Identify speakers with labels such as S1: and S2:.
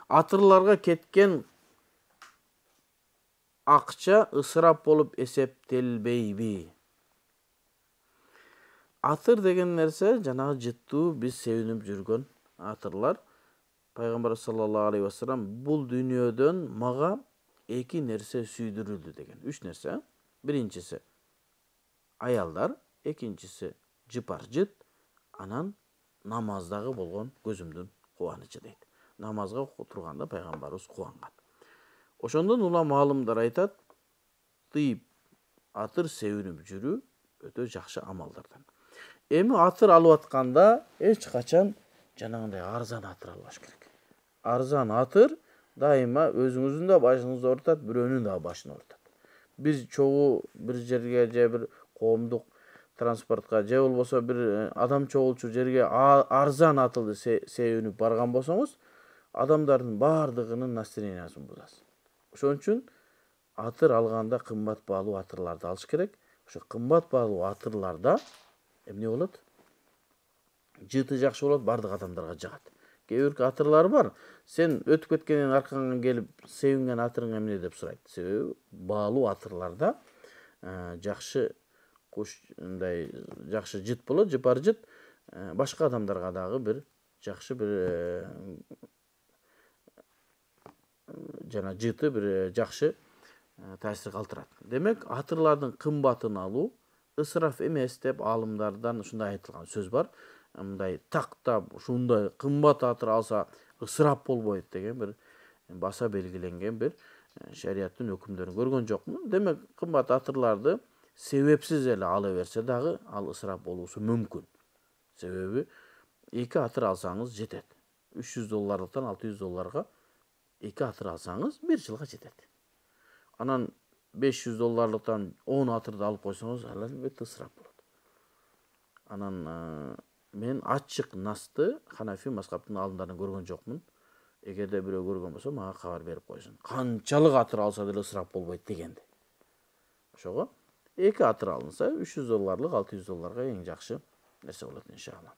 S1: Атырларга кеткен акча ысырап болуп эсептелбейби? Атыр деген нерсе жанагы жыттуу биз себинип жүргөн атырлар. Пайгамбар саллаллаху алейхи вассалам бул дүйнөдөн мага эки нерсе сүйдүрүлдү деген. Үч нерсе. Биринчиси аялдар, экинчиси жыпар жыт, анан намаздагы болгон көзүмдүн кубанычы дейт. Намазга турганда пайгамбарыбыз кубанган. Ошондон улама алымдар айтат, тыйып атыр себинип жүрүү өтө жакшы амалдардан. Эми атыр алып атканда эч качан жанагындай арзан атыр албаш керек. Арзан атыр дайыма өзүңүздүн да башыңызды оорутат, бирөөнүн да башын оорутат. Биз чогуу бир жерге же бир коомдук транспортко же болбосо бир адам чогулчу жерге арзан атылды себинип барган болсоңуз, адамдардын баардыгынын настроениясын бузасыз. Ошон үчүн атыр алганда кымбат баалуу атырларды алыш керек. Ошо кымбат баалуу атырларда эмне болот? Жыты жакшы болот, бардык адамдарга жагат. Кээ бир атырлар бар, сен өтүп кеткенден аркаңан келип себинген атырың эмне деп сурайт. Себеби баалуу атырларда жакшы жакшы жыт болот, жыпар жыт, башка адамдарга дагы бир жакшы бир жана жыты бир жакшы таасир калтырат. Демек, атырлардын кымбатын алуу ысыраф эмес деп алымдардан ушундай айтылган сөз бар. Мындай тактап ушундай кымбат атыр алса ысырап болбойт деген бир баса белгиленген бир шариаттын өкүмдөрүн көргөн жокмун. Демек, кымбат атырларды себепсиз эле ала берсе дагы ал ысырап болуусу мүмкүн. Себеби эки атыр алсаңыз жетет. $300 $600 эки атыр алсаңыз бир жылга жетет. Анан $500 10 атырды алып койсоңуз, ал албетте ысырап болот. Анан мен ачык насты Ханафи мазхабынын алымдарын көргөн жокмун. Эгерде бирөө көргөн болсо, мага кабар берип койсун. Канчалык атыр алса деле ысырап болбойт дегенди. Ошого эки атыр алынса $300 $600 эң жакшы нерсе болот иншалла.